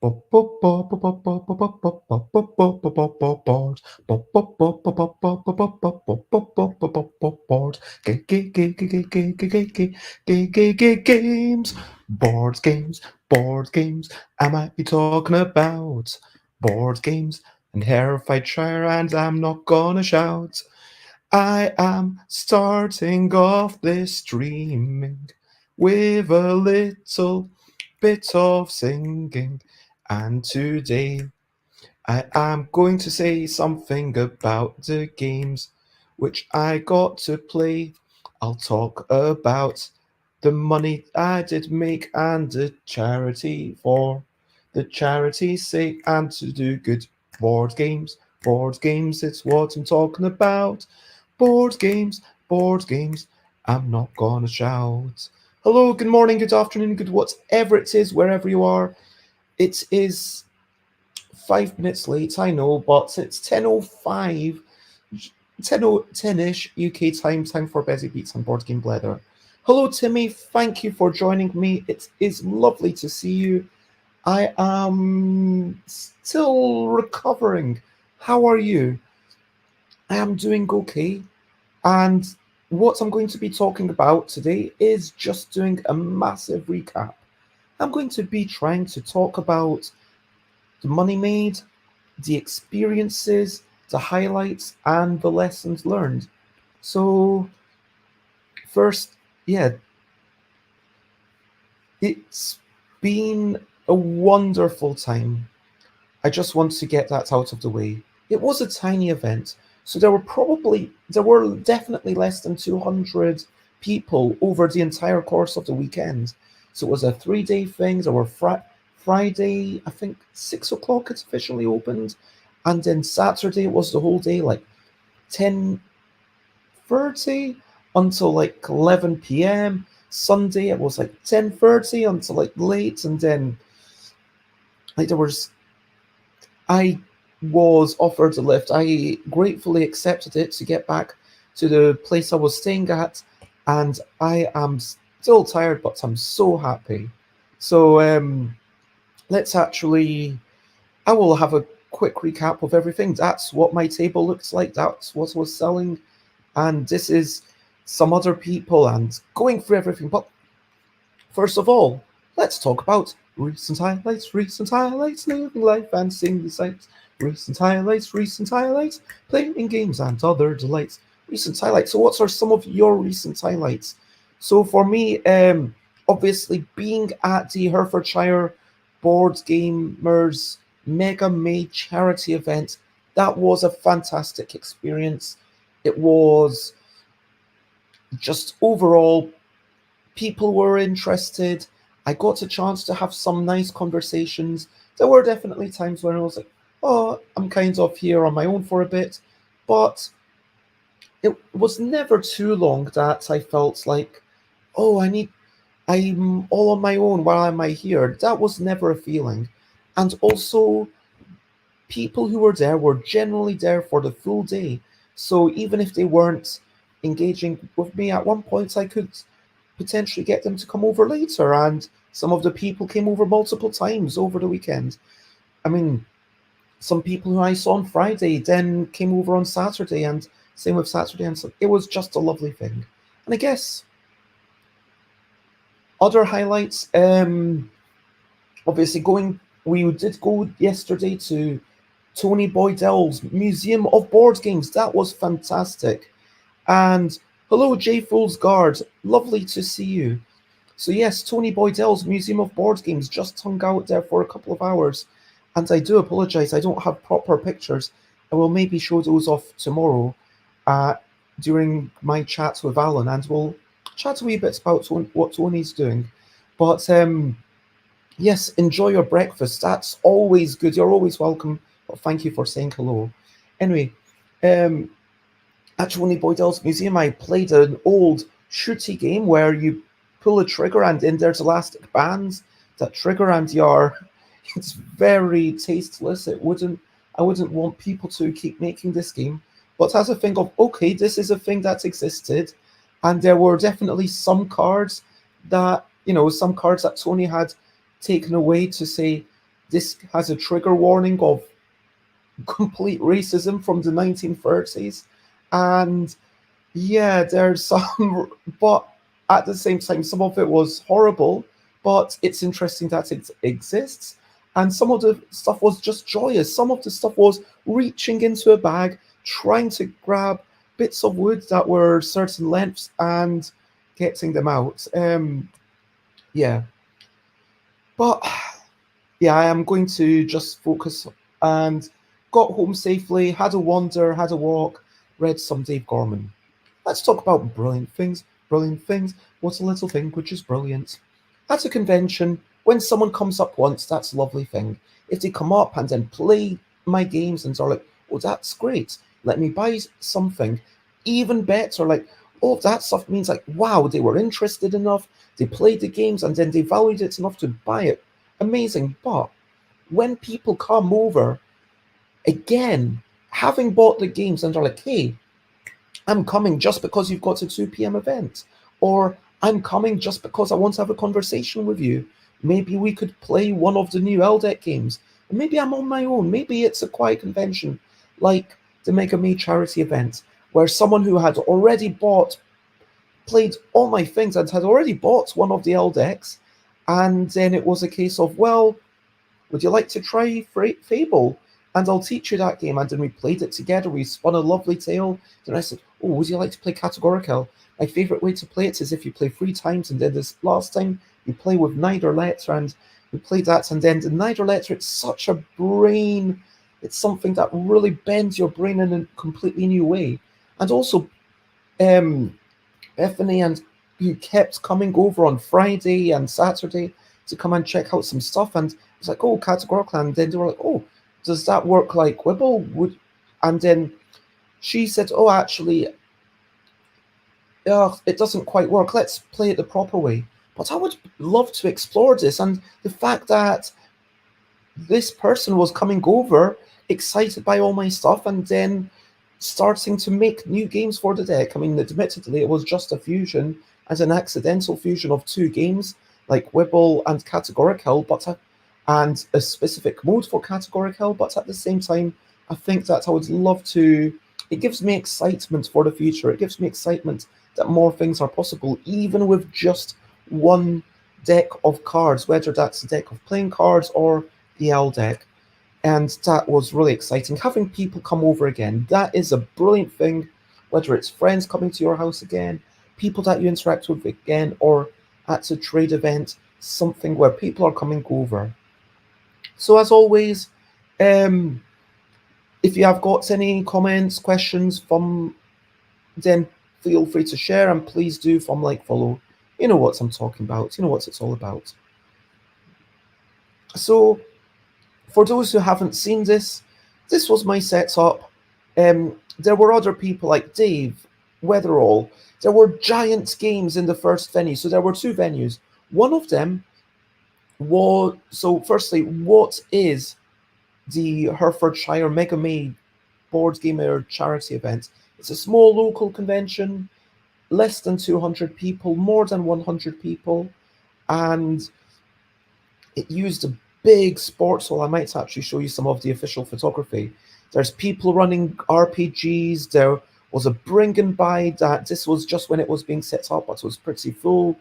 Games, board games. Am I talking about board games and Hertfordshire? And I'm not gonna shout. I am starting off this streaming with a little bit of singing, and today I am going to say something about the games which I got to play. I'll talk about the money I did make and the charity for the charity's sake and to do good board games. Board games, it's what I'm talking about. Board games, board games. I'm not gonna shout. Hello, good morning, good afternoon, good whatever it is, wherever you are. It is 5 minutes late, I know, but it's 10:05, 10:10ish UK time for Busy Beats and Board Game Blether. Hello, Timmy. Thank you for joining me. It is lovely to see you. I am still recovering. How are you? I am doing okay. And what I'm going to be talking about today is just doing a massive recap. I'm going to be trying to talk about the money made, the experiences, the highlights, and the lessons learned. So, first, yeah, it's been a wonderful time. I just want to get that out of the way. It was a tiny event, so there were definitely less than 200 people over the entire course of the weekend. So it was a 3 day thing. There were Friday, I think 6 o'clock it's officially opened, and then Saturday it was the whole day, like 10:30 until like 11 p.m. Sunday it was like 10:30 until like late, and then like I was offered a lift. I gratefully accepted it to get back to the place I was staying at, and I am still tired, but I'm so happy. So let's actually. I will have a quick recap of everything. That's what my table looks like. That's what I was selling, and this is some other people and going through everything. But first of all, let's talk about recent highlights, living life and seeing the sights. Recent highlights, playing games and other delights. Recent highlights. So, what are some of your recent highlights? So, for me, obviously being at the Hertfordshire Board Gamers Mega May charity event, that was a fantastic experience. It was just overall people were interested. I got a chance to have some nice conversations. There were definitely times when I was like, oh, I'm kind of here on my own for a bit. But it was never too long that I felt like, oh, I'm all on my own while am I here. That was never a feeling. And also, people who were there were generally there for the full day. So even if they weren't engaging with me at one point, I could potentially get them to come over later. And some of the people came over multiple times over the weekend. I mean, some people who I saw on Friday then came over on Saturday, and same with Saturday. And so it was just a lovely thing. And I guess other highlights, obviously we did go yesterday to Tony Boydell's Museum of Board Games. That was fantastic. And hello, J Fool's Guard. Lovely to see you. So yes, Tony Boydell's Museum of Board Games just hung out there for a couple of hours. And I do apologise, I don't have proper pictures. I will maybe show those off tomorrow during my chats with Alan, and we'll chat a wee bit about what Tony's doing. But yes, enjoy your breakfast. That's always good. You're always welcome. But thank you for saying hello. Anyway, at Tony Boydell's Museum, I played an old shooty game where you pull a trigger and then there's elastic bands that trigger, and you're it's very tasteless. I wouldn't want people to keep making this game. But as a thing of okay, this is a thing that existed, and there were definitely some cards that Tony had taken away to say this has a trigger warning of complete racism from the 1930s. And yeah, there's some, but at the same time, some of it was horrible, but it's interesting that it exists. And some of the stuff was just joyous. Some of the stuff was reaching into a bag, trying to grab bits of wood that were certain lengths and getting them out. Yeah, but yeah, I am going to just focus and got home safely, had a wander, had a walk, read some Dave Gorman. Let's talk about brilliant things. Brilliant things. What's a little thing which is brilliant? At a convention, when someone comes up once, that's a lovely thing. If they come up and then play my games and are like, oh, that's great. Let me buy something. Even better, like, oh, that stuff means like, wow, they were interested enough, they played the games and then they valued it enough to buy it. Amazing. But when people come over again, having bought the games and are like, hey, I'm coming just because you've got a 2 p.m. event, or I'm coming just because I want to have a conversation with you. Maybe we could play one of the new LDEC games. Maybe I'm on my own. Maybe it's a quiet convention like the Mega Me charity event, where someone who had already played all my things and had already bought one of the LDECs, and then it was a case of, well, would you like to try Fable? And I'll teach you that game. And then we played it together. We spun a lovely tale. Then I said, oh, would you like to play Categorical? My favourite way to play it is if you play 3 times, and then this last time you play with neither letter, and we played that. And then the neither letter, it's such a brain. It's something that really bends your brain in a completely new way. And also, Bethany and you kept coming over on Friday and Saturday to come and check out some stuff. And it's like, oh, Categorical. And then they were like, oh, does that work like Wibble? And then she said, oh, actually, it doesn't quite work. Let's play it the proper way. But I would love to explore this. And the fact that this person was coming over, excited by all my stuff, and then starting to make new games for the deck. I mean, admittedly, it was just a fusion as an accidental fusion of 2 games, like Wibble and Categorical, and a specific mode for Categorical. But at the same time, I think that I would love to. It gives me excitement for the future. It gives me excitement that more things are possible, even with just one deck of cards, whether that's a deck of playing cards or the L deck. And that was really exciting. Having people come over again, that is a brilliant thing, whether it's friends coming to your house again, people that you interact with again, or at a trade event, something where people are coming over. So as always, if you have got any comments, questions then feel free to share, and please do like, follow. You know what I'm talking about. You know what it's all about. So for those who haven't seen this was my setup. There were other people like Dave, Weatherall. There were giant games in the first venue. So there were 2 venues. One of them was, so firstly, what is the Hertfordshire Mega Me board gamer charity event? It's a small local convention, less than 200 people, more than 100 people, and it used a big sports hall. I might actually show you some of the official photography. There's people running RPGs. There was a bring and buy that this was just when it was being set up, but it was pretty full.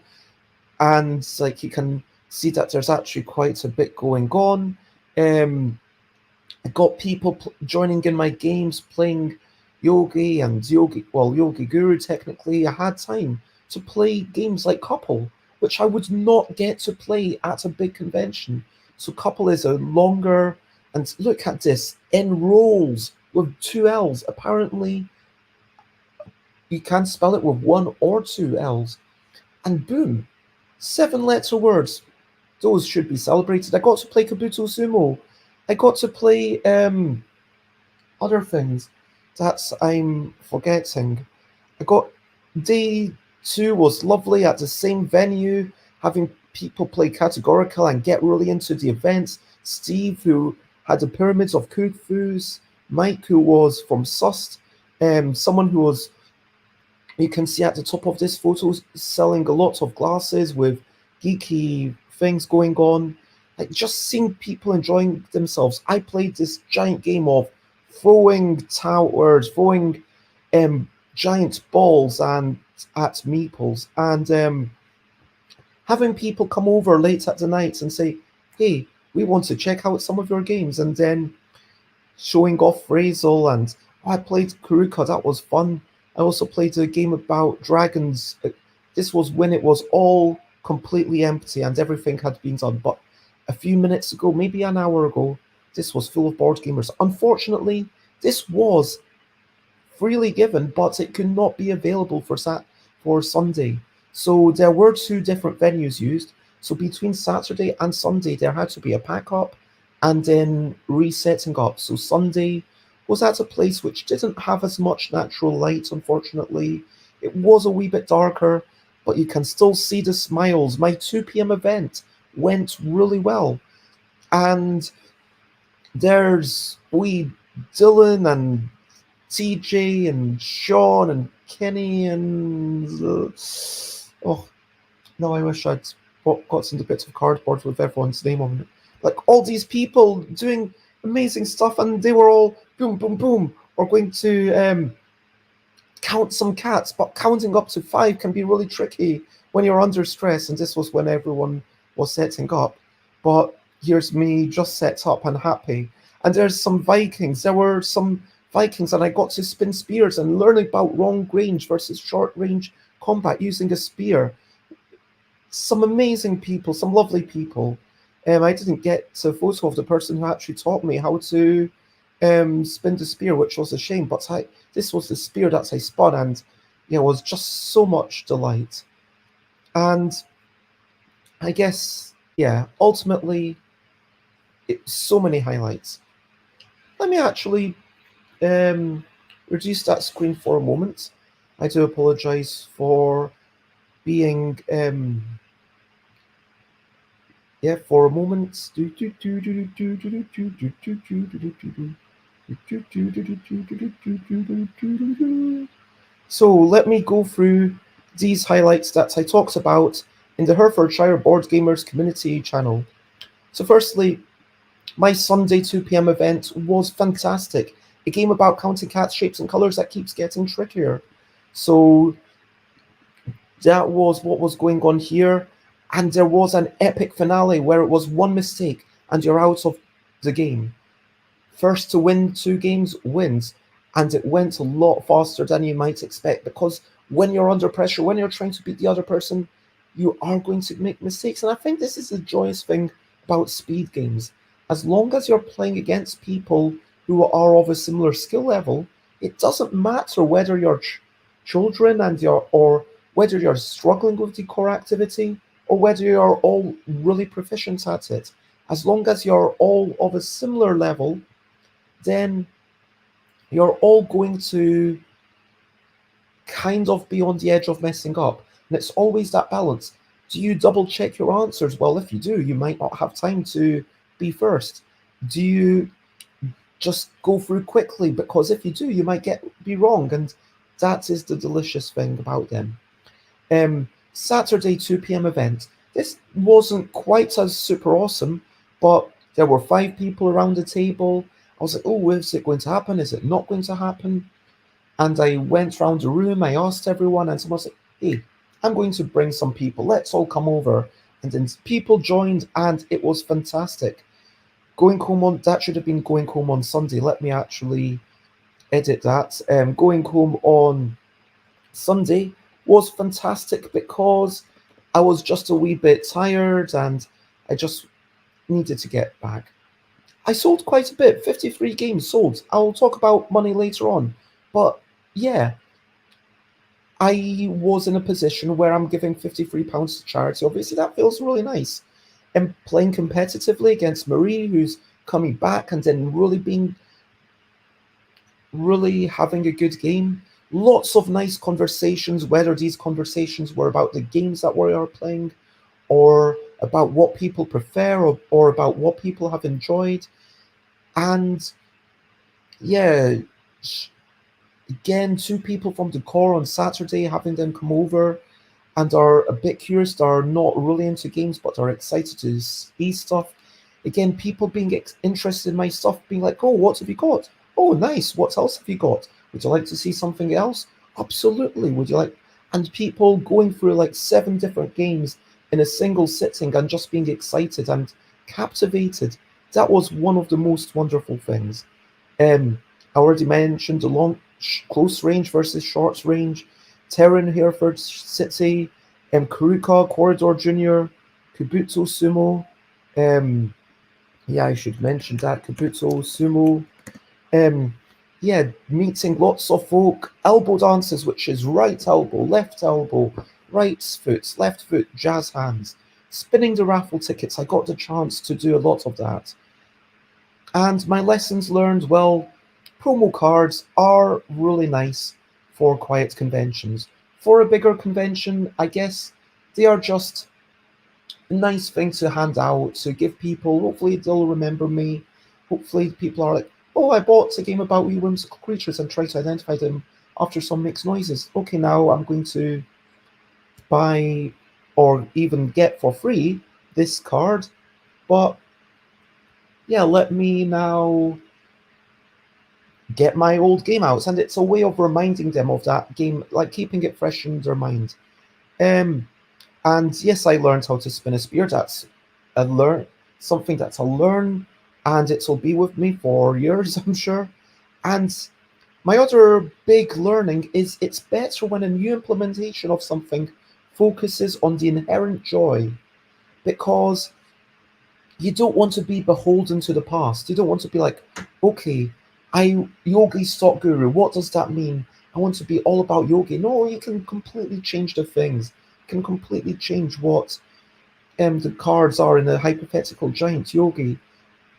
And like you can see that there's actually quite a bit going on. I got people joining in my games, playing Yogi Guru. Technically, I had time to play games like Couple, which I would not get to play at a big convention. So Couple is a longer, and look at this, enrolls with 2 L's. Apparently, you can spell it with 1 or 2 L's. And boom, 7-letter words. Those should be celebrated. I got to play Kabuto Sumo. I got to play other things that I'm forgetting. I got day 2 was lovely at the same venue, having people play Categorical and get really into the events. Steve, who had the Pyramids of Khufu's, Mike, who was from Sust, someone who was, you can see at the top of this photo, selling a lot of glasses with geeky things going on. like just seeing people enjoying themselves. I played this giant game of throwing towers, throwing giant balls and at meeples, and having people come over late at the night and say, "Hey, we want to check out some of your games," and then showing off Phrasal. And I played Kuruka, that was fun. I also played a game about dragons. This was when it was all completely empty and everything had been done. But a few minutes ago, maybe an hour ago, this was full of board gamers. Unfortunately, this was freely given, but it could not be available for Sunday. So there were two different venues used. So between Saturday and Sunday, there had to be a pack up and then resetting up. So Sunday was at a place which didn't have as much natural light, unfortunately. It was a wee bit darker, but you can still see the smiles. My 2 p.m. event went really well. And there's wee Dylan and TJ and Sean and Kenny and oh no, I wish I'd got some bits of cardboard with everyone's name on it. Like all these people doing amazing stuff, and they were all boom, boom, boom, or going to count some cats. But counting up to 5 can be really tricky when you're under stress. And this was when everyone was setting up. But here's me just set up and happy. And there's some Vikings. There were some Vikings, and I got to spin spears and learn about long range versus short range combat using a spear. Some amazing people, some lovely people. I didn't get a photo of the person who actually taught me how to spin the spear, which was a shame. But this was the spear that I spun, and it was just so much delight. And I guess, ultimately, so many highlights. Let me actually reduce that screen for a moment. I do apologize for being for a moment. So let me go through these highlights that I talked about in the Hertfordshire Board Gamers community channel. So firstly, my Sunday 2 p.m. event was fantastic. A game about counting cats, shapes, and colors that keeps getting trickier. So that was what was going on here. And there was an epic finale where it was one mistake and you're out of the game. First to win 2 games wins. And it went a lot faster than you might expect, because when you're under pressure, when you're trying to beat the other person, you are going to make mistakes. And I think this is the joyous thing about speed games. As long as you're playing against people who are of a similar skill level, it doesn't matter whether you're children or whether you're struggling with the core activity or whether you're all really proficient at it. As long as you're all of a similar level, then you're all going to kind of be on the edge of messing up. And it's always that balance. Do you double check your answers? Well, if you do, you might not have time to be first. Do you just go through quickly? Because if you do, you might be wrong. And that is the delicious thing about them. Saturday 2 p.m. event. This wasn't quite as super awesome, but there were 5 people around the table. I was like, oh, is it going to happen? Is it not going to happen? And I went around the room, I asked everyone, and someone said, hey, I'm going to bring some people. Let's all come over. And then people joined, and it was fantastic. That should have been going home on Sunday. Let me actually edit that. Going home on Sunday was fantastic because I was just a wee bit tired and I just needed to get back. I sold quite a bit, 53 games sold. I'll talk about money later on. But yeah, I was in a position where I'm giving £53 to charity. Obviously, that feels really nice. And playing competitively against Marie, who's coming back and then really having a good game. Lots of nice conversations, whether these conversations were about the games that we are playing or about what people prefer or about what people have enjoyed. And yeah, again, 2 people from the core on Saturday, having them come over and are a bit curious, are not really into games but are excited to see stuff. Again, people being interested in my stuff, being like, oh, what have you got? Oh, nice. What else have you got? Would you like to see something else? Absolutely. Would you like? And people going through like 7 different games in a single sitting and just being excited and captivated. That was one of the most wonderful things. I already mentioned the long, close range versus short range, Terran Hereford City, Kuruka Corridor Junior, Kabuto Sumo. Um, yeah, I should mention that Kabuto Sumo. Um, yeah, meeting lots of folk, elbow dances, which is right elbow, right foot, left foot, jazz hands, spinning the raffle tickets. I got the chance to do a lot of that. And my lessons learned, well, promo cards are really nice for quiet conventions. For a bigger convention, I guess they are just a nice thing to hand out to give people. Hopefully, they'll remember me. Hopefully, people are like, oh, I bought a game about wee whimsical creatures and try to identify them after some mixed noises. Okay, now I'm going to buy or even get for free this card. But yeah, let me now get my old game out, and it's a way of reminding them of that game, like keeping it fresh in their mind. Um, and yes, I learned how to spin a spear. That's a learn something that's a learn, and it'll be with me for years, I'm sure. And my other big learning is it's better when a new implementation of something focuses on the inherent joy, because you don't want to be beholden to the past. You don't want to be like, okay, I yogi stock guru. What does that mean? I want to be all about yogi. No, you can completely change the things. You can completely change what the cards are in a hypothetical giant yogi.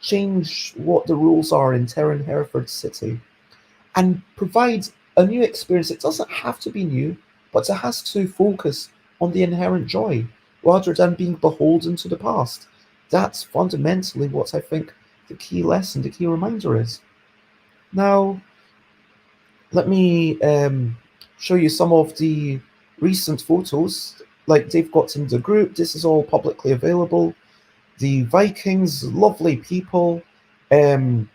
Change what the rules are in Terran Hereford City, and provide a new experience. It doesn't have to be new, but it has to focus on the inherent joy rather than being beholden to the past. That's fundamentally what I think the key lesson, the key reminder is. Now, let me show you some of the recent photos. Like they've got in the group, this is all publicly available. The Vikings, lovely people, um,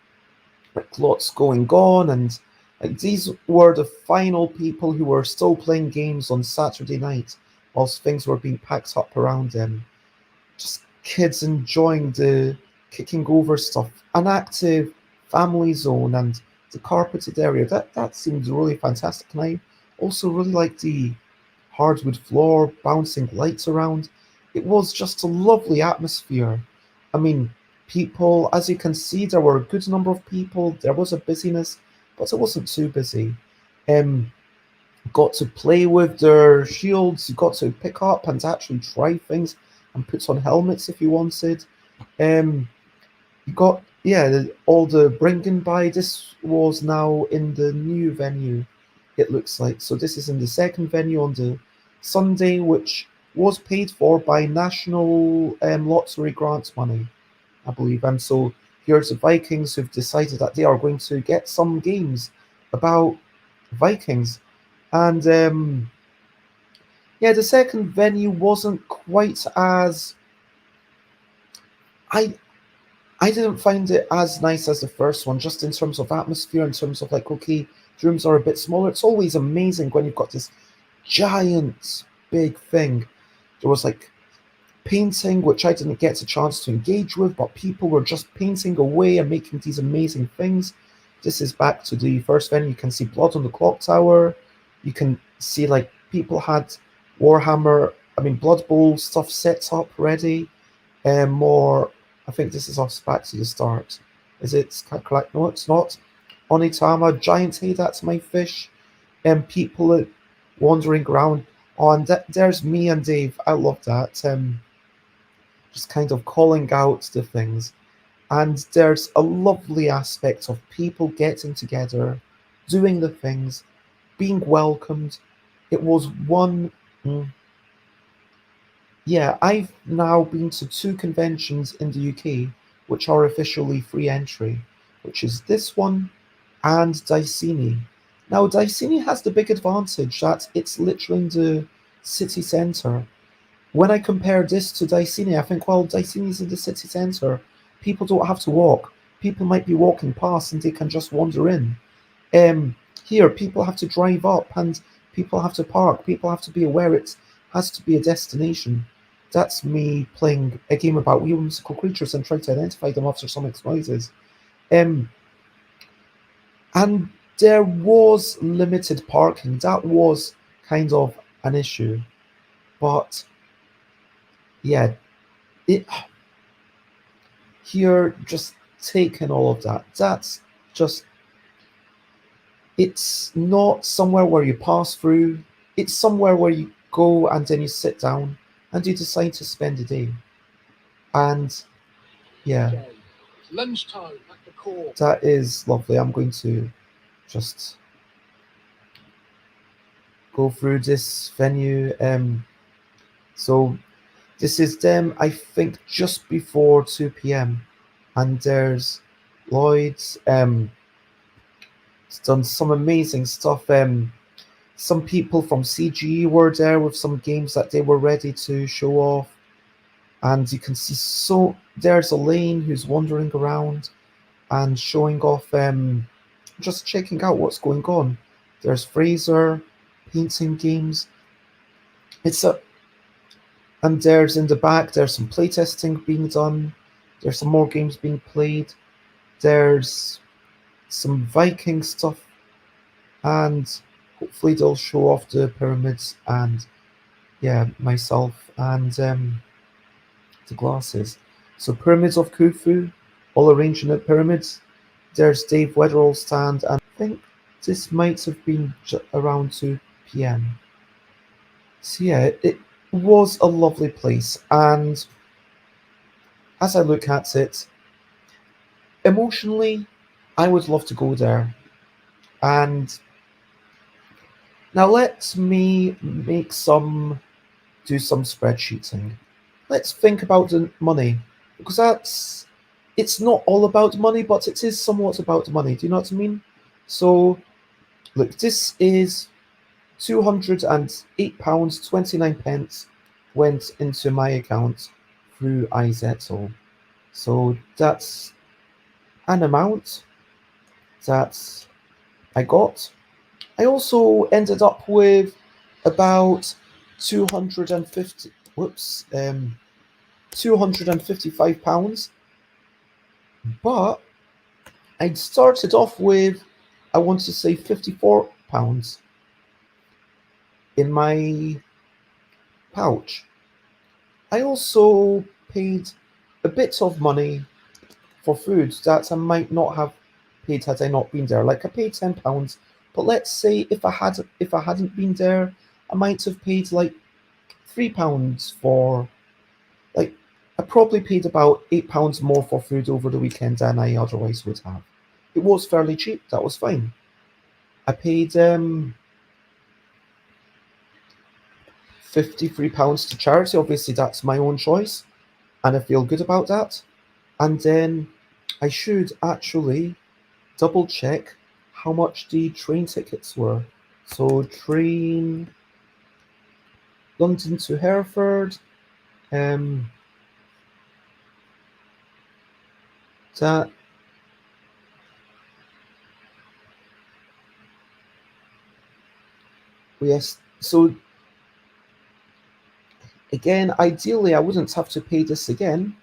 like lots going on, and like these were the final people who were still playing games on Saturday night whilst things were being packed up around them. Just kids enjoying the kicking over stuff, an active family zone, and the carpeted area. That seemed really fantastic. And I also really liked the hardwood floor, bouncing lights around. It was just a lovely atmosphere. I mean, people, as you can see, there were a good number of people. There was a busyness, but it wasn't too busy. Um, got to play with their shields. You got to pick up and actually try things and put on helmets if you wanted. You got all the bringing by. This was now in the new venue. It looks like so. This is in the second venue on the Sunday, which was paid for by national lottery grants money, I believe. And so here's the Vikings who've decided that they are going to get some games about Vikings. And the second venue wasn't quite as I I didn't find it as nice as the first one, just in terms of atmosphere, in terms of like, okay, the rooms are a bit smaller. It's always amazing when you've got this giant big thing. There was like painting, which I didn't get a chance to engage with, but people were just painting away and making these amazing things. This is back to the first venue. You can see blood on the clock tower. You can see like people had Warhammer, Blood Bowl stuff set up ready. More, I think this is us back to the start. Is it correct? No, it's not. Onitama, giant hey, that's my fish. And people wandering around. Oh, and there's me and Dave. I love that. Just kind of calling out the things. And there's a lovely aspect of people getting together, doing the things, being welcomed. It was one. Yeah, I've now been to 2 conventions in the UK, which are officially free entry, which is this one and Daicini. Now, Daicini has the big advantage that it's literally in the city centre. When I compare this to Daicini, I think, well, Daicini's in the city centre. People don't have to walk. People might be walking past and they can just wander in. Here, people have to drive up and people have to park. People have to be aware it has to be a destination. That's me playing a game about whimsical creatures and trying to identify them after some noises. And there was limited parking. That was kind of an issue. But yeah, it here just taking all of that. That's just it's not somewhere where you pass through. It's somewhere where you go and then you sit down and you decide to spend the day. And yeah, lunchtime at the core. that is lovely. I'm going to just go through this venue. So this is them, I think, just before 2 p.m. And there's Lloyd's. It's done some amazing stuff. Some people from CGE were there with some games that they were ready to show off. And you can see there's Elaine who's wandering around and showing off, just checking out what's going on. There's Fraser painting games. And there's in the back, there's some playtesting being done. There's some more games being played. There's some Viking stuff, and hopefully they'll show off the pyramids and myself and the glasses. So Pyramids of Khufu, all arranged in pyramids. There's Dave Weatherall's stand, and I think this might have been around 2 p.m. So yeah, it was a lovely place, and as I look at it, emotionally, I would love to go there. And now let me do some spreadsheeting. Let's think about the money, because it's not all about money, but it is somewhat about money. Do you know what I mean? So, look, this is £208.29 went into my account through iZettle. So that's an amount that I got. I also ended up with about 255 pounds, but I started off with, I want to say, 54 pounds in my pouch. I also paid a bit of money for food that I might not have paid had I not been there. Like I paid £10, but let's say if I hadn't been there, I might have paid like £3 for, like, I probably paid about £8 more for food over the weekend than I otherwise would have. It was fairly cheap. That was fine. I paid £53 to charity. Obviously, that's my own choice, and I feel good about that. And then I should actually double check how much the train tickets were. So train London to Hereford. That yes. So again, ideally, I wouldn't have to pay this again,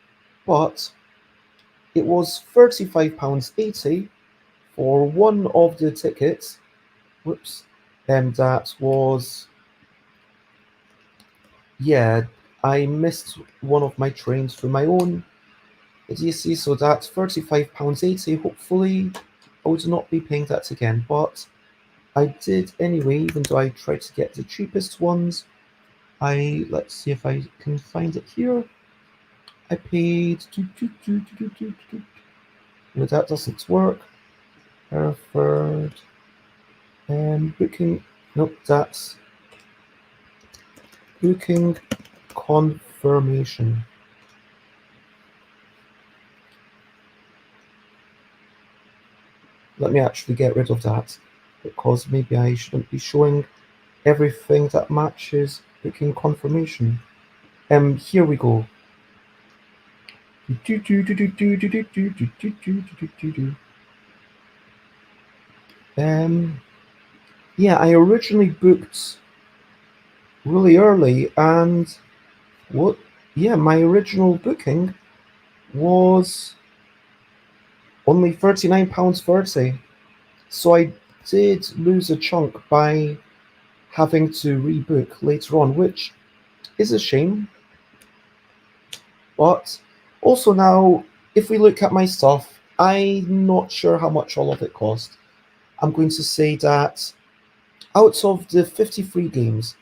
but it was £35.80 for one of the tickets. Whoops. That was, I missed one of my trains for my own idiocy, so that's £35.80. Hopefully, I would not be paying that again, but I did anyway, even though I tried to get the cheapest ones. Let's see if I can find it here. I paid. No, that doesn't work. Hereford. Booking. Nope, that's booking confirmation. Let me actually get rid of that, because maybe I shouldn't be showing everything that matches booking confirmation. Here we go. Yeah, I originally booked really early, and what? Yeah, my original booking was only £39.30. So I did lose a chunk by having to rebook later on, which is a shame. But also now, if we look at my stuff, I'm not sure how much all of it cost. I'm going to say that out of the 53 games,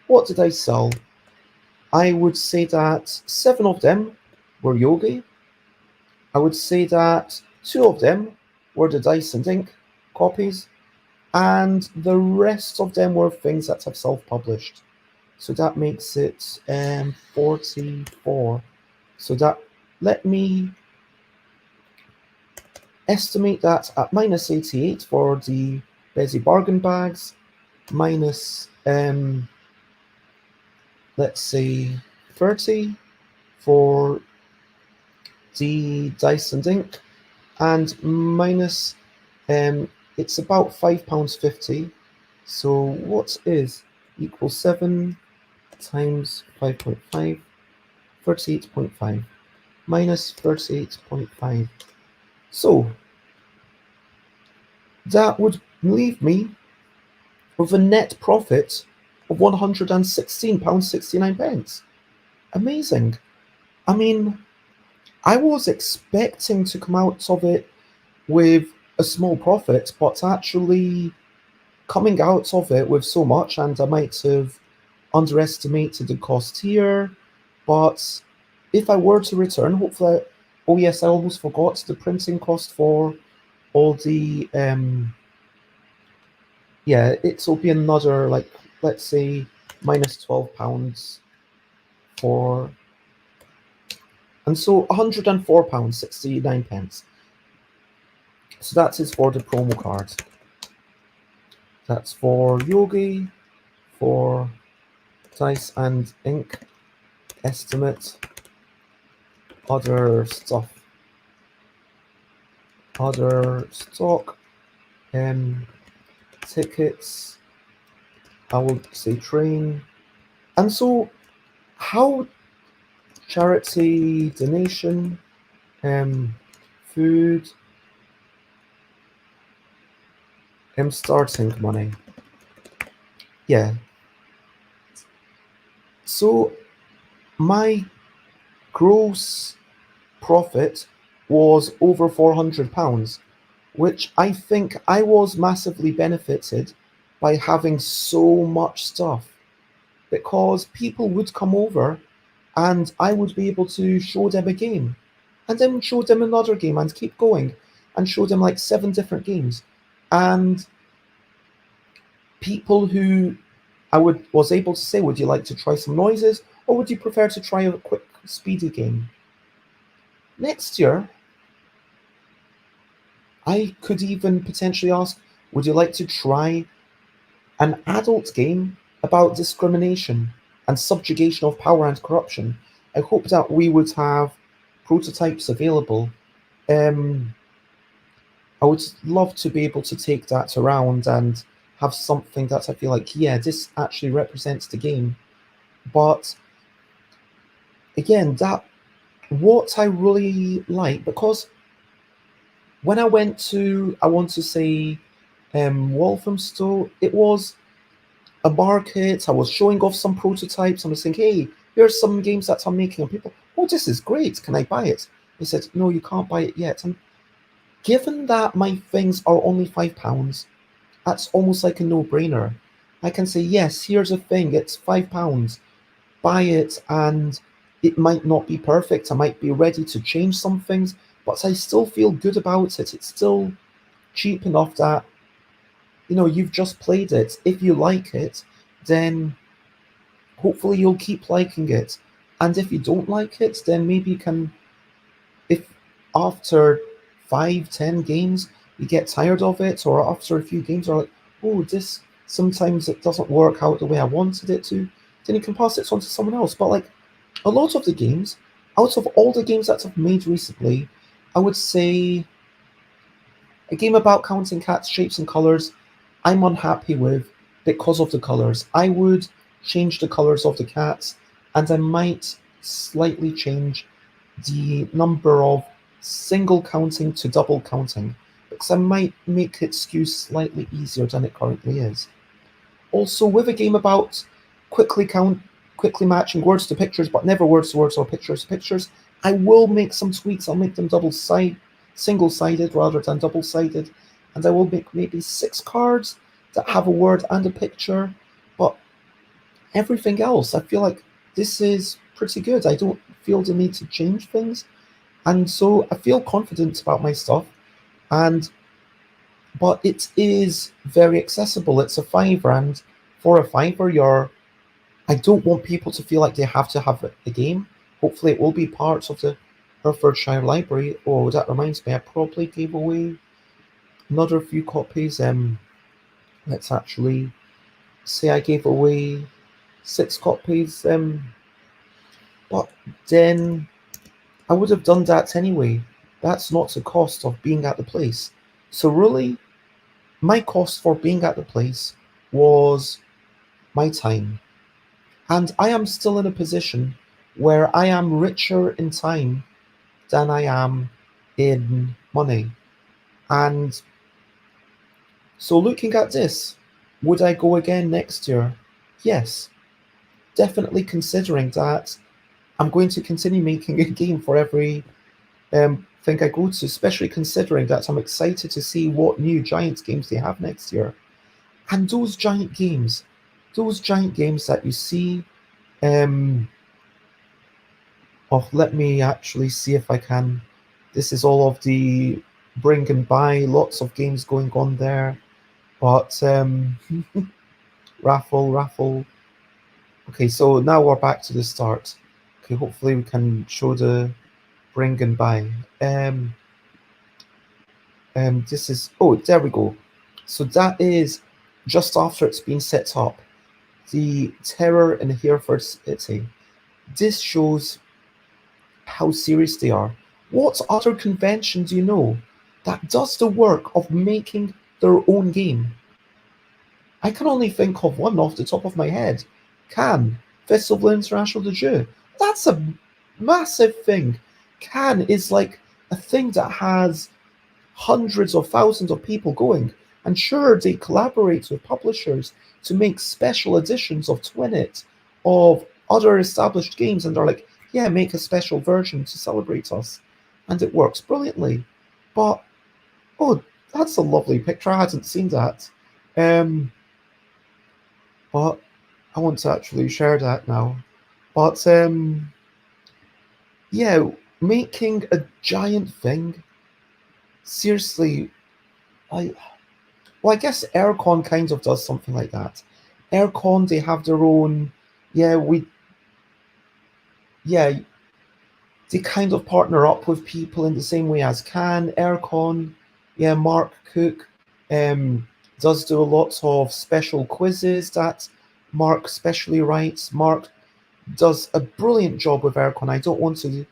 what did I sell? I would say that 7 of them were Yogi. I would say that 2 of them were the Dice and Ink copies, and the rest of them were things that I've self-published. So that makes it 44. So that let me estimate that at minus 88 for the Bezzy bargain bags, minus let's say 30 for the Dice and Ink, and minus it's about £5.50. So what is equals 7 times 5.5, 38.5 minus 38.5. So that would leave me with a net profit of £116.69. Amazing. I mean, I was expecting to come out of it with a small profit, but actually coming out of it with so much, and I might have underestimated the cost here, but if I were to return, hopefully, oh yes, I almost forgot the printing cost for all the yeah, it'll be another, like, let's say minus £12 for, and so £104.69. So that is for the promo card. That's for Yogi, for Dice and Ink, estimate, other stuff, other stock, tickets, I will say train. And so how charity, donation, food, starting money. Yeah. So my gross profit was over £400, which I think I was massively benefited by having so much stuff, because people would come over and I would be able to show them a game and then show them another game and keep going and show them like 7 different games. And people who was able to say, would you like to try some noises, or would you prefer to try a quick speedy game? Next year, I could even potentially ask, would you like to try an adult game about discrimination and subjugation of power and corruption? I hope that we would have prototypes available. I would love to be able to take that around and have something that I feel like, yeah, this actually represents the game. But again, that what I really like, because when I went to, I want to say, Walthamstow, it was a market. I was showing off some prototypes. I was saying, hey, here's some games that I'm making. And people, oh, this is great. Can I buy it? They said, no, you can't buy it yet. And given that my things are only £5, that's almost like a no-brainer. I can say, yes, here's a thing. It's £5. Buy it, and it might not be perfect. I might be ready to change some things, but I still feel good about it. It's still cheap enough that, you've just played it. If you like it, then hopefully you'll keep liking it. And if you don't like it, then maybe you can, if after 5, 10 games you get tired of it, or after a few games are like, oh, this sometimes it doesn't work out the way I wanted it to, then you can pass it on to someone else. But like a lot of the games, Out of all the games that I've made recently, I would say a game about counting cats' shapes and colours, I'm unhappy with because of the colours. I would change the colours of the cats, and I might slightly change the number of single counting to double counting, because I might make it skew slightly easier than it currently is. Also, with a game about quickly matching words to pictures, but never words to words or pictures to pictures, I will make some tweaks. I'll make them single-sided rather than double-sided, and I will make maybe 6 cards that have a word and a picture. But everything else, I feel like this is pretty good. I don't feel the need to change things, and so I feel confident about my stuff. And but it is very accessible. It's a fiver, and for a fiver, I don't want people to feel like they have to have a game. Hopefully, it will be part of the Hertfordshire library. Oh, that reminds me, I probably gave away another few copies. Let's actually say I gave away 6 copies. But then I would have done that anyway. That's not the cost of being at the place. So really, my cost for being at the place was my time. And I am still in a position where I am richer in time than I am in money. And so looking at this, would I go again next year? Yes, definitely considering that I'm going to continue making a game for every thing I go to, especially considering that I'm excited to see what new Giants games they have next year. And those giant games that you see, um, oh, let me actually see if I can. This is all of the bring and buy, lots of games going on there. But raffle. Okay, so now we're back to the start. Okay, hopefully we can show the bring and buy. This is, oh, there we go. So that is just after it's been set up. The terror in Hereford City. This shows how serious they are. What other convention do you know that does the work of making their own game? I can only think of one off the top of my head. Cannes, Festival International de Jeux. That's a massive thing. Cannes is like a thing that has hundreds of thousands of people going. And sure, they collaborate with publishers to make special editions of Twinit, of other established games, and they're like, yeah, make a special version to celebrate us. And it works brilliantly. But, oh, that's a lovely picture. I hadn't seen that. But I want to actually share that now. But, yeah, making a giant thing, seriously, I well, I guess Aircon kind of does something like that. Aircon, they have their own, yeah, yeah, they kind of partner up with people in the same way as Can. Aircon, yeah, Mark Cook does do a lot of special quizzes that Mark specially writes. Mark does a brilliant job with Aircon. I don't want to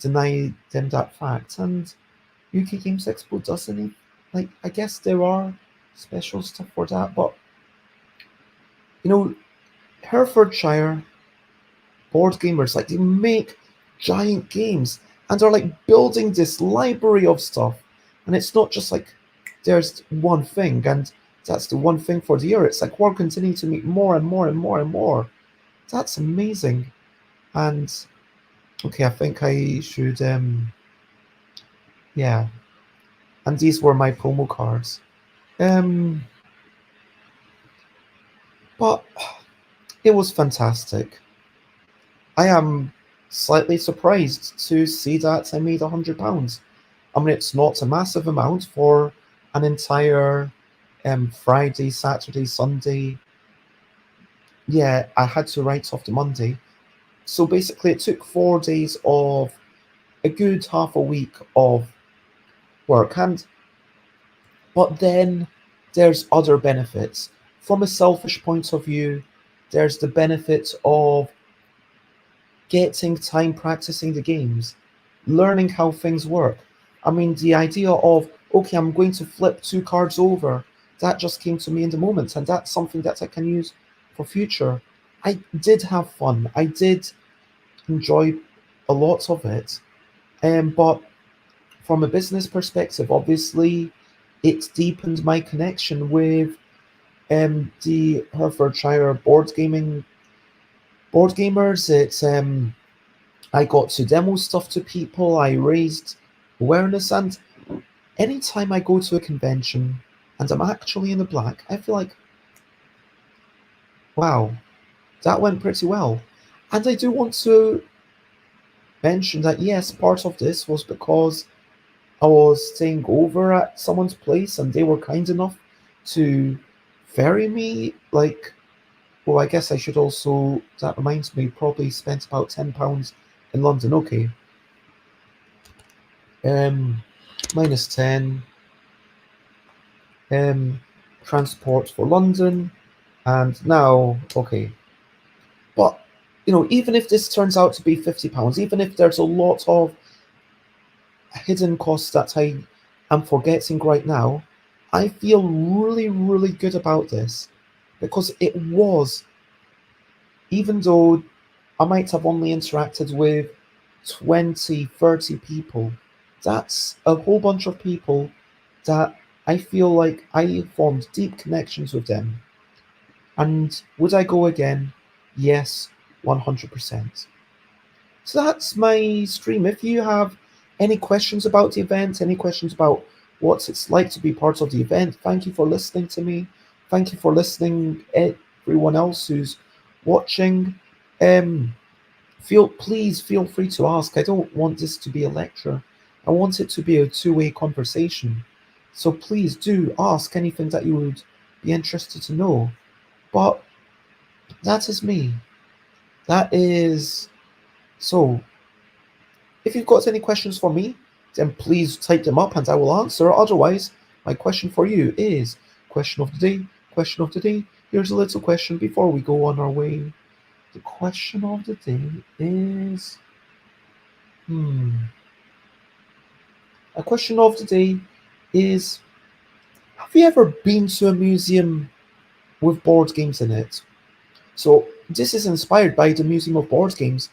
deny them that fact. And UK Games Expo doesn't, like, I guess there are special stuff for that, but Hertfordshire board gamers, like, they make giant games and they're like building this library of stuff, and it's not just like there's one thing and that's the one thing for the year. It's like we're continuing to make more and more and more and more. That's amazing. And okay, I think I should yeah, and these were my promo cards. But it was fantastic. I am slightly surprised to see that I made £100. I mean, it's not a massive amount for an entire Friday, Saturday, Sunday. Yeah, I had to write off the Monday. So basically, it took 4 days of a good half a week of work. But then there's other benefits. From a selfish point of view, there's the benefit of getting time practicing the games, learning how things work. I mean, the idea of, okay, I'm going to flip two cards over, that just came to me in the moment, and that's something that I can use for future. I did have fun. I did enjoy a lot of it. But from a business perspective, obviously, it deepened my connection with the Hertfordshire board gamers. It's I got to demo stuff to people. I raised awareness, and anytime I go to a convention and I'm actually in the black, I feel like, wow, that went pretty well. And I do want to mention that yes, part of this was because I was staying over at someone's place and they were kind enough to ferry me. Like, well, I guess I should also, that reminds me, probably spent about £10 in London. Okay. Um, minus 10. Um, transport for London. And now, okay. But, even if this turns out to be £50, even if there's a lot of hidden costs that I am forgetting right now, I feel really, really good about this because it was, even though I might have only interacted with 20, 30 people, that's a whole bunch of people that I feel like I formed deep connections with them. And would I go again? Yes, 100%. So that's my stream. If you have any questions about the event, any questions about what it's like to be part of the event, thank you for listening to me. Thank you for listening, everyone else who's watching. Um, please feel free to ask. I don't want this to be a lecture. I want it to be a two-way conversation. So please do ask anything that you would be interested to know. But that is me. That is so. If you've got any questions for me, then please type them up and I will answer. Otherwise, my question for you is question of the day. Question of the day. Here's a little question before we go on our way. The question of the day is a question of the day is, have you ever been to a museum with board games in it? So this is inspired by the Museum of Board Games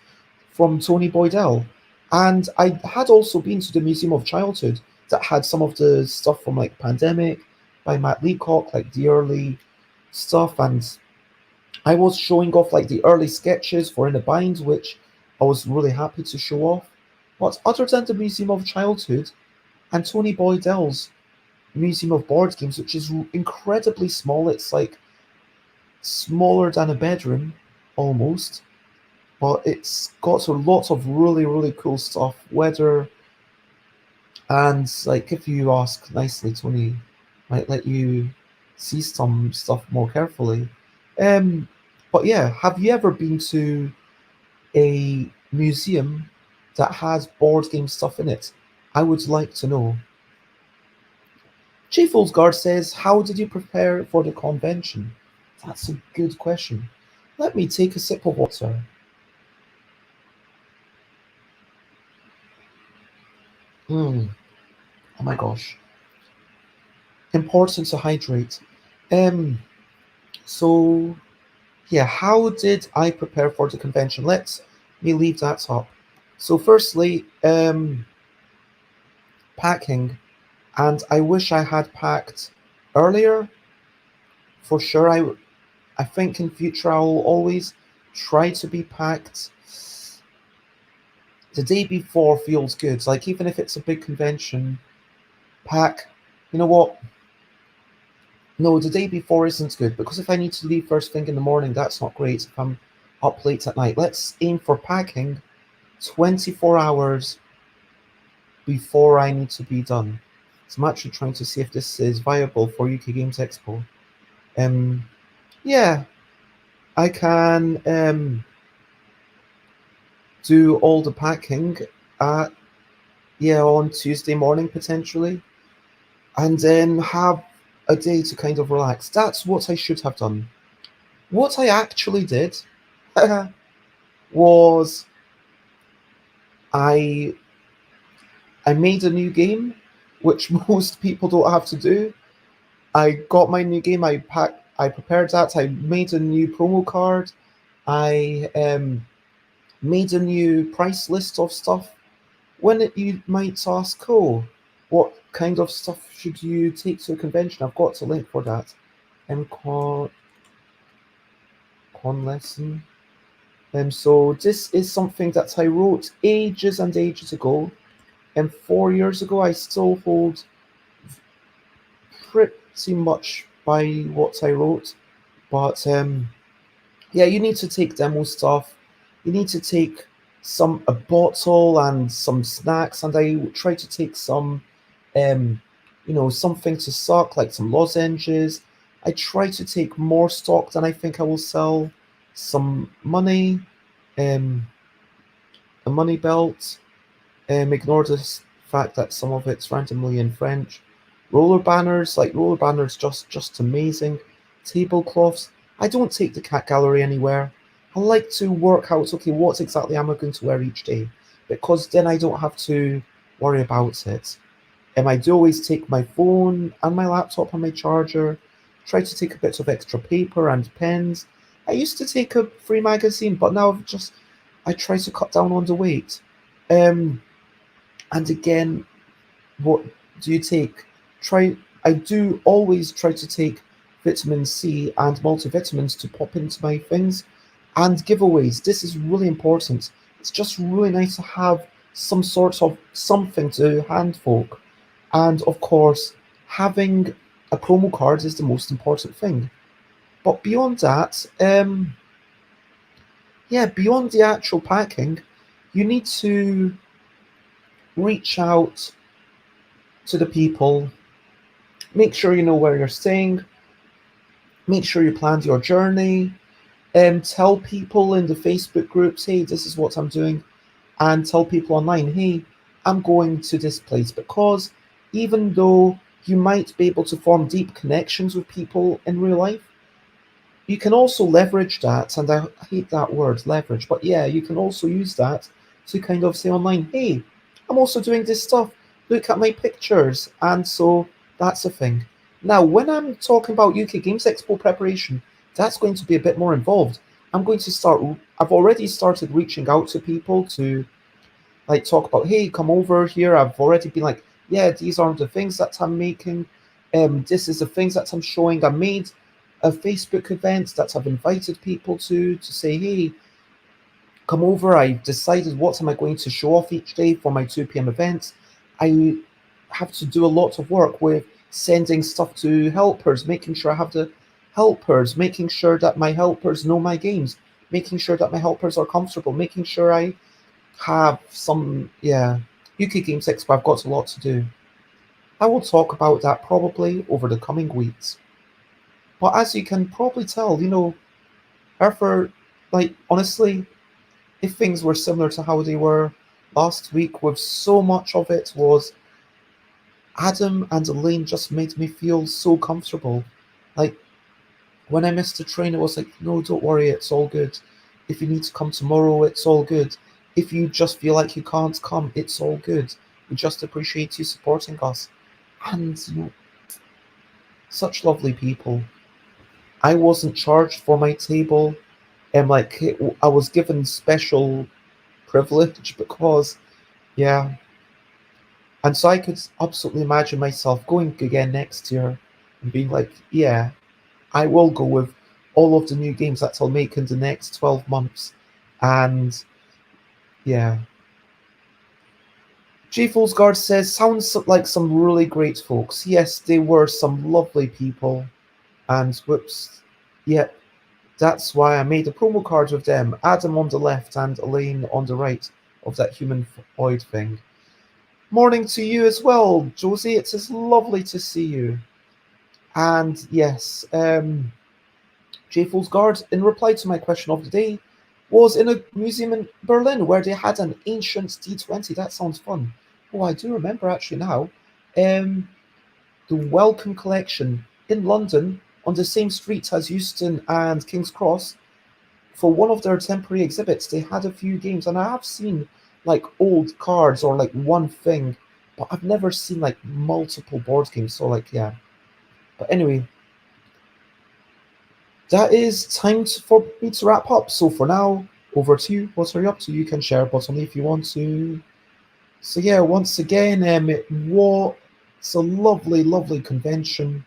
from Tony Boydell. And I had also been to the Museum of Childhood that had some of the stuff from like Pandemic by Matt Leacock, like the early stuff. And I was showing off like the early sketches for In a Bind, which I was really happy to show off. But other than the Museum of Childhood and Tony Boydell's Museum of Board Games, which is incredibly small, it's like smaller than a bedroom almost, but it's got a lot of really, really cool stuff. Whether and like if you ask nicely, Tony might let you see some stuff more carefully. Um, but yeah, have you ever been to a museum that has board game stuff in it? I would like to know. Chief Olsgaard says, how did you prepare for the convention? That's a good question. Let me take a sip of water. Oh my gosh. Important to hydrate. Um, so yeah, how did I prepare for the convention? Let me leave that up. So firstly, packing, and I wish I had packed earlier. For sure, I think in future I will always try to be packed. The day before feels good. Like even if it's a big convention, pack. You know what? No, the day before isn't good because if I need to leave first thing in the morning, that's not great. If I'm up late at night, let's aim for packing 24 hours before I need to be done. So I'm actually trying to see if this is viable for UK Games Expo. Yeah, I can do all the packing at on Tuesday morning potentially, and then have a day to kind of relax. That's what I should have done. What I actually did was I made a new game, which most people don't have to do. I got my new game. I prepared that. I made a new promo card. I made a new price list of stuff. You might ask, oh, what kind of stuff should you take to a convention? I've got a link for that. Con lesson. So this is something that I wrote ages and ages ago. And 4 years ago, I still hold pretty much by what I wrote. But yeah, you need to take demo stuff. You need to take a bottle and some snacks, and I try to take some, um, something to suck like some lozenges. I try to take more stock than I think I will sell. Some money, um, a money belt. Ignore the fact that some of it's randomly in French. Roller banners, just amazing. Tablecloths. I don't take the cat gallery anywhere. I like to work out, okay, what exactly am I going to wear each day? Because then I don't have to worry about it. I do always take my phone and my laptop and my charger. Try to take a bit of extra paper and pens. I used to take a free magazine, but now I try to cut down on the weight. Um, and again, what do you take? I do always try to take vitamin C and multivitamins to pop into my things, and giveaways. This is really important. It's just really nice to have some sort of something to hand folk. And of course, having a promo card is the most important thing. But beyond that, yeah, beyond the actual packing, you need to reach out to the people. Make sure you know where you're staying. Make sure you planned your journey. Tell people in the Facebook groups, hey, this is what I'm doing. And tell people online, hey, I'm going to this place. Because even though you might be able to form deep connections with people in real life, you can also leverage that. And I hate that word, leverage. But yeah, you can also use that to kind of say online, hey, I'm also doing this stuff. Look at my pictures. And so that's a thing. Now, when I'm talking about UK Games Expo preparation, that's going to be a bit more involved. I've already started reaching out to people to like talk about, hey, come over here. I've already been like, yeah, these are the things that I'm making. This is the things that I'm showing. I made a Facebook event that I've invited people to say, hey, come over. I decided what am I going to show off each day for my 2 p.m. events. I have to do a lot of work with sending stuff to helpers, making sure I have the helpers, making sure that my helpers know my games, making sure that my helpers are comfortable, making sure I have some, yeah, UK Games Expo. I've got a lot to do. I will talk about that probably over the coming weeks. But as you can probably tell, Hereford, like, honestly, if things were similar to how they were last week, with so much of it was Adam and Elaine just made me feel so comfortable. Like, when I missed the train, it was like, no, don't worry, it's all good. If you need to come tomorrow, it's all good. If you just feel like you can't come, it's all good. We just appreciate you supporting us. And such lovely people. I wasn't charged for my table, and like I was given special privilege because, yeah. And so I could absolutely imagine myself going again next year and being like, yeah, I will go with all of the new games that I'll make in the next 12 months. And yeah. G Guard says, sounds like some really great folks. Yes, they were some lovely people. And whoops. Yep, that's why I made a promo card with them. Adam on the left and Elaine on the right of that humanoid thing. Morning to you as well, Josie. It is lovely to see you. And yes, J. Guard, in reply to my question of the day, was in a museum in Berlin where they had an ancient D20. That sounds fun. Oh, I do remember actually now. The Wellcome Collection in London on the same street as Euston and King's Cross. For one of their temporary exhibits, they had a few games, and I have seen like old cards or like one thing, but I've never seen like multiple board games. So like yeah. But anyway, that is time for me to wrap up. So for now, over to you. What are you up to? You can share bottom if you want to. So yeah, once again, it was a lovely, lovely convention,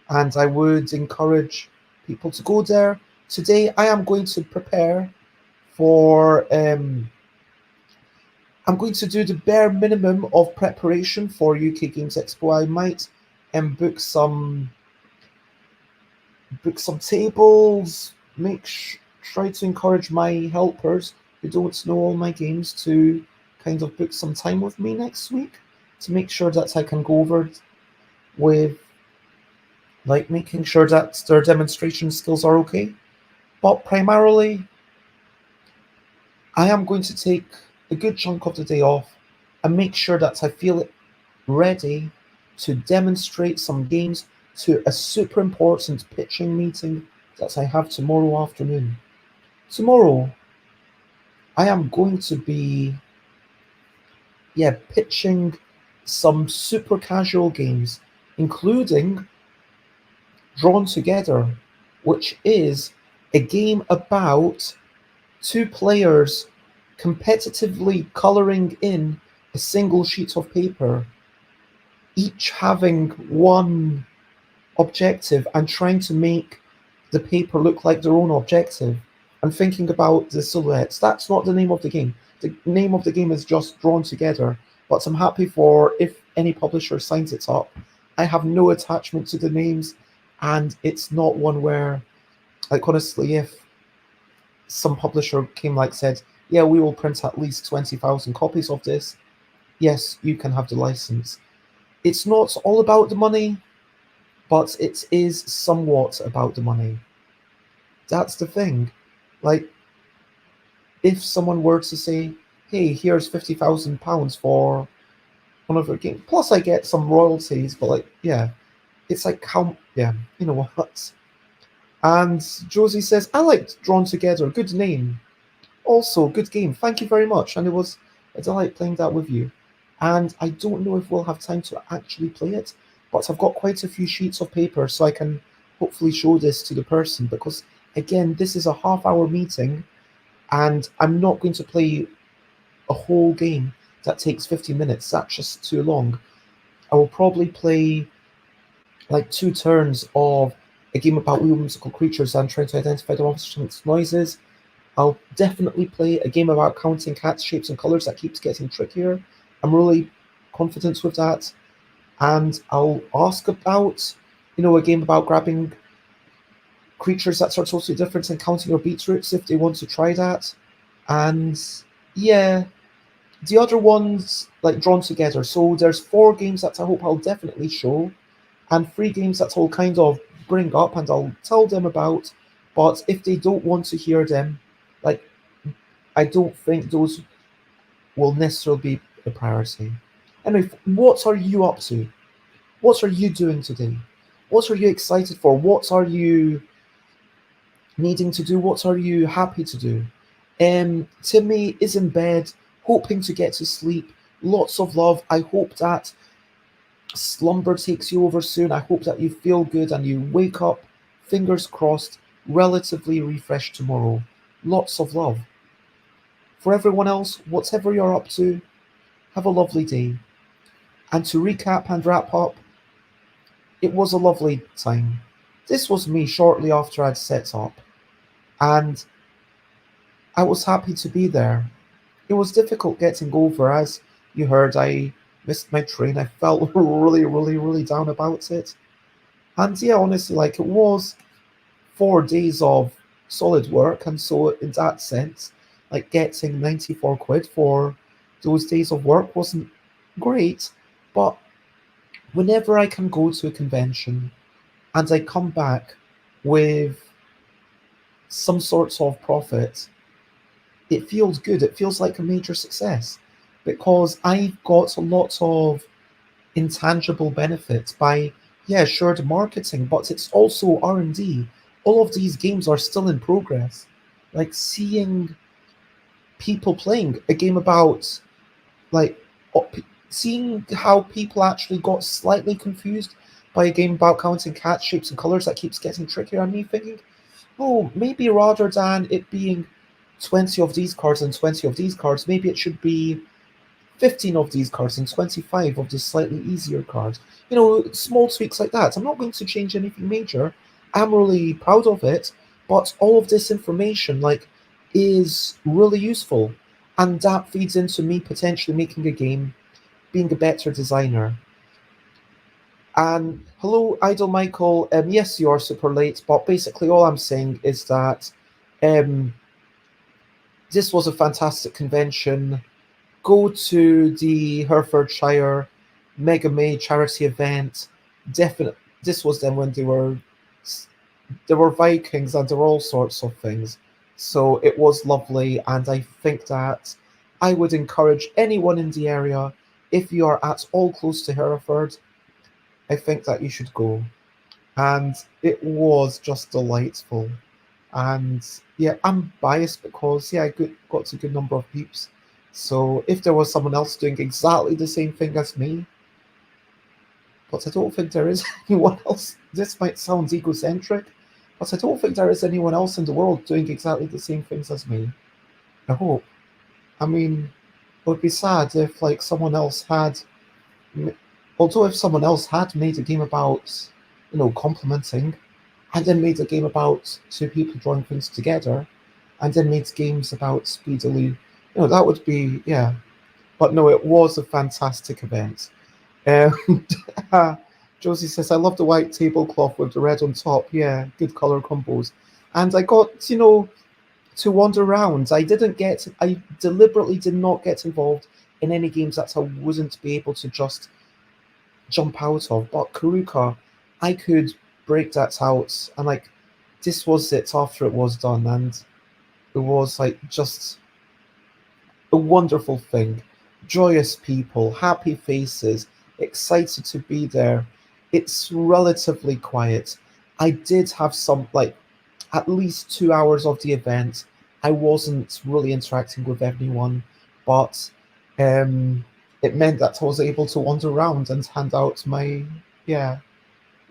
and I would encourage people to go there. Today, I am going to prepare for. I'm going to do the bare minimum of preparation for UK Games Expo. I might book some tables. Try to encourage my helpers who don't know all my games to kind of book some time with me next week to make sure that I can go over with like making sure that their demonstration skills are okay. But primarily, I am going to take a good chunk of the day off and make sure that I feel ready to demonstrate some games to a super important pitching meeting that I have tomorrow afternoon. Tomorrow, I am going to be pitching some super casual games, including Drawn Together, which is a game about two players competitively coloring in a single sheet of paper, each having one objective and trying to make the paper look like their own objective and thinking about the silhouettes. That's not the name of the game. The name of the game is just Drawn Together, but I'm happy for if any publisher signs it up. I have no attachment to the names, and it's not one where, like, honestly, if some publisher came like said, yeah, we will print at least 20,000 copies of this, yes, you can have the license. It's not all about the money, but it is somewhat about the money. That's the thing. Like, if someone were to say, hey, here's £50,000 for one of your games, plus I get some royalties, but like, yeah, it's like how, yeah, you know what? And Josie says, I liked Drawn Together, good name. Also, good game, thank you very much. And it was a delight playing that with you. And I don't know if we'll have time to actually play it, but I've got quite a few sheets of paper so I can hopefully show this to the person because, again, this is a half-hour meeting and I'm not going to play a whole game that takes 50 minutes. That's just too long. I will probably play like 2 turns of a game about whimsical creatures and trying to identify their noises. I'll definitely play a game about counting cats' shapes and colors that keeps getting trickier. I'm really confident with that. And I'll ask about, a game about grabbing creatures that are totally different and counting your beetroots if they want to try that. And yeah, the other ones like Drawn Together. So there's 4 games that I hope I'll definitely show, and 3 games that I'll kind of bring up and I'll tell them about. But if they don't want to hear them, like, I don't think those will necessarily be a priority. Anyway, what are you up to? What are you doing today? What are you excited for? What are you needing to do? What are you happy to do? Timmy is in bed, hoping to get to sleep. Lots of love. I hope that slumber takes you over soon. I hope that you feel good and you wake up, fingers crossed, relatively refreshed tomorrow. Lots of love. For everyone else, whatever you're up to, have a lovely day. And to recap and wrap up, it was a lovely time. This was me shortly after I'd set up, and I was happy to be there. It was difficult getting over, as you heard, I missed my train. I felt really, really, really down about it. And yeah, honestly, like, it was 4 days of solid work, and so in that sense, like, getting 94 quid for those days of work wasn't great, but whenever I can go to a convention and I come back with some sorts of profit, it feels good. It feels like a major success because I've got a lot of intangible benefits by, yeah, sure, the marketing, but it's also R&D. All of these games are still in progress. Like, seeing people playing a game about like seeing how people actually got slightly confused by a game about counting cat shapes and colors that keeps getting trickier, and me thinking, oh, maybe rather than it being 20 of these cards and 20 of these cards, maybe it should be 15 of these cards and 25 of the slightly easier cards. Small tweaks like that. I'm not going to change anything major. I'm really proud of it, but all of this information is really useful, and that feeds into me potentially making a game, being a better designer. And hello, Idol Michael. Yes, you are super late, but basically all I'm saying is that um, this was a fantastic convention. Go to the Hertfordshire Mega May charity event. Definitely, this was then when there were Vikings and there were all sorts of things. So it was lovely, and I think that I would encourage anyone in the area, if you are at all close to Hereford, I think that you should go. And it was just delightful. And yeah, I'm biased because I got a good number of peeps. So if there was someone else doing exactly the same thing as me, but I don't think there is anyone else. This might sound egocentric, but I don't think there is anyone else in the world doing exactly the same things as me. I hope. I mean, it would be sad if someone else had, although if someone else had made a game about, complimenting, and then made a game about two people drawing things together, and then made games about speedily, that would be, yeah. But no, it was a fantastic event. And Josie says, I love the white tablecloth with the red on top. Yeah, good color combos. And I got, to wander around. I deliberately did not get involved in any games that I wouldn't be able to just jump out of. But Karuka, I could break that out, and this was it after it was done, and it was just a wonderful thing. Joyous people, happy faces, excited to be there. It's relatively quiet. I did have some at least 2 hours of the event. I wasn't really interacting with anyone, but it meant that I was able to wander around and hand out my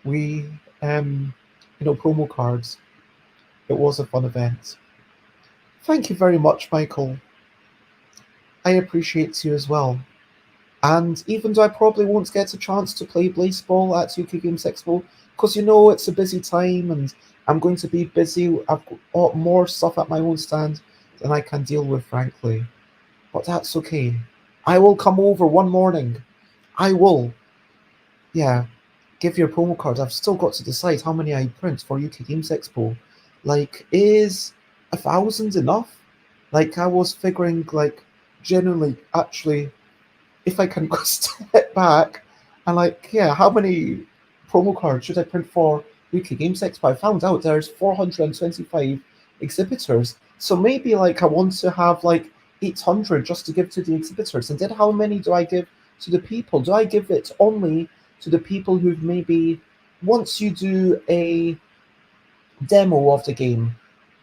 we promo cards. It was a fun event. Thank you very much, Michael. I appreciate you as well. And even though I probably won't get a chance to play baseball at UK Games Expo, because it's a busy time and I'm going to be busy, I've got more stuff at my own stand than I can deal with, frankly. But that's okay. I will come over one morning. I will. Yeah, give you a promo card. I've still got to decide how many I print for UK Games Expo. Is 1,000 enough? I was figuring, genuinely, actually, if I can step back and how many promo cards should I print for UK Games Expo? I found out there's 425 exhibitors, so maybe I want to have 800 just to give to the exhibitors, and then how many do I give to the people? Do I give it only to the people who've maybe, once you do a demo of the game,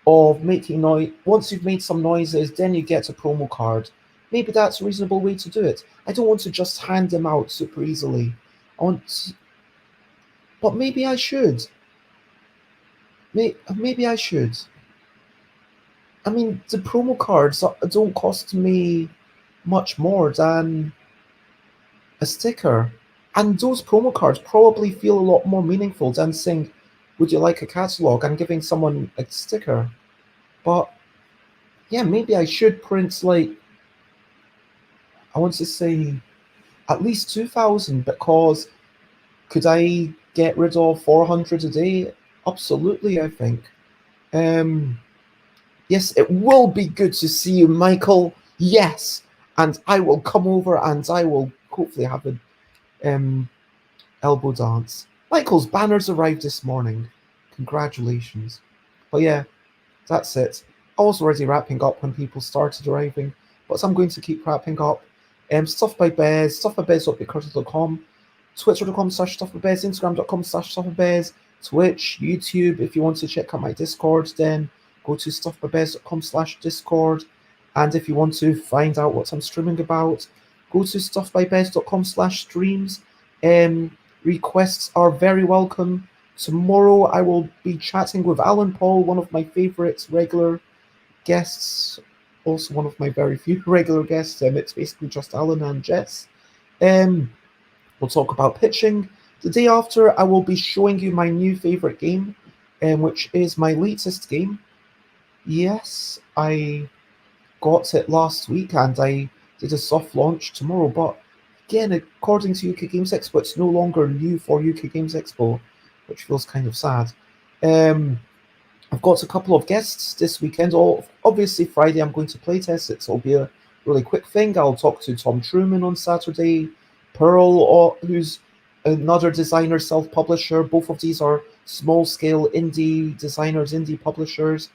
of making noise, once you've made some noises, then you get a promo card? Maybe that's a reasonable way to do it. I don't want to just hand them out super easily. But maybe I should. Maybe I should. I mean, the promo cards don't cost me much more than a sticker. And those promo cards probably feel a lot more meaningful than saying, would you like a catalogue, and giving someone a sticker. But yeah, maybe I should print I want to say at least 2,000, because could I get rid of 400 a day? Absolutely, I think. Yes, it will be good to see you, Michael. Yes, and I will come over and I will hopefully have a elbow dance. Michael's banners arrived this morning. Congratulations. But yeah, that's it. I was already wrapping up when people started arriving, but I'm going to keep wrapping up. Stuff by Bez, stuffbybez.bigcurtis.com, twitter.com/stuffbybez, instagram.com/stuffbybez, Twitch, YouTube. If you want to check out my Discord, then go to stuffbybez.com/Discord. And if you want to find out what I'm streaming about, go to stuffbybez.com/streams. Requests are very welcome. Tomorrow I will be chatting with Alan Paul, one of my favourite regular guests, also one of my very few regular guests. It's basically just Alan and Jess. We'll talk about pitching. The day after, I will be showing you my new favourite game, which is my latest game. Yes, I got it last week and I did a soft launch tomorrow, but again, according to UK Games Expo, it's no longer new for UK Games Expo, which feels kind of sad. I've got a couple of guests this weekend. Obviously, Friday I'm going to playtest it, so it'll be a really quick thing. I'll talk to Tom Truman on Saturday, Pearl, who's another designer, self-publisher. Both of these are small-scale indie designers, indie publishers.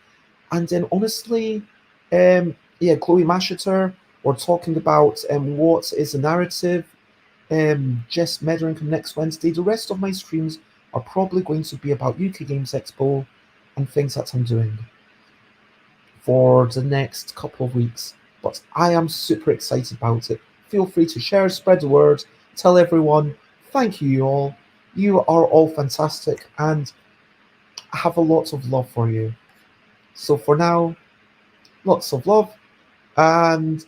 And then, honestly, Chloe Masheter, we're talking about what is a narrative. Jess Mederingham next Wednesday. The rest of my streams are probably going to be about UK Games Expo and things that I'm doing for the next couple of weeks. But I am super excited about it. Feel free to share, spread the word, tell everyone. Thank you all. You are all fantastic, and I have a lot of love for you. So for now, lots of love, and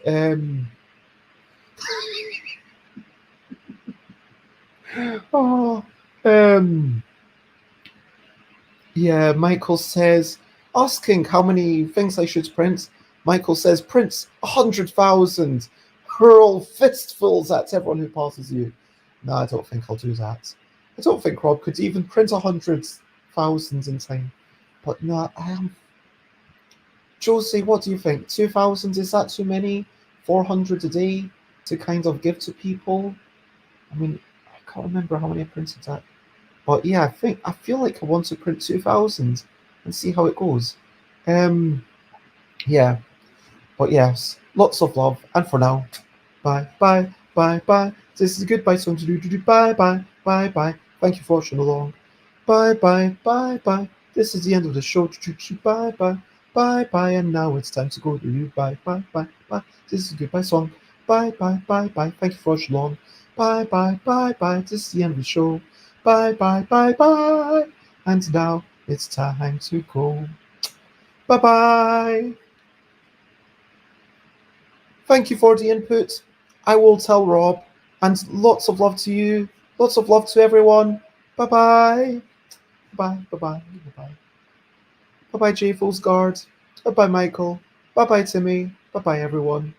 oh, yeah, Michael says, asking how many things I should print. Michael says, print 100,000. Hurl fistfuls at everyone who passes you. No, I don't think I'll do that. I don't think Rob could even print 100,000 in time. But no, I am. Josie, what do you think? 2,000, is that too many? 400 a day to kind of give to people? I mean, I can't remember how many I printed that. But yeah, I feel like I want to print 2,000 and see how it goes. Yeah. But yes, lots of love. And for now, bye, bye, bye, bye. This is a goodbye song to do. Bye, bye, bye, bye. Thank you for watching along. Bye, bye, bye, bye. This is the end of the show. Bye, bye, bye, bye. And now it's time to go to bye, bye, bye, bye. This is a goodbye song. Bye, bye, bye, bye. Thank you for watching along. Bye, bye, bye, bye. This is the end of the show. Bye, bye, bye, bye. And now it's time to go. Bye, bye. Thank you for the input. I will tell Rob. And lots of love to you. Lots of love to everyone. Bye-bye. Bye, bye-bye, bye-bye. Bye-bye, Jay Guard. Bye-bye, Michael. Bye-bye, Timmy. Bye-bye, everyone.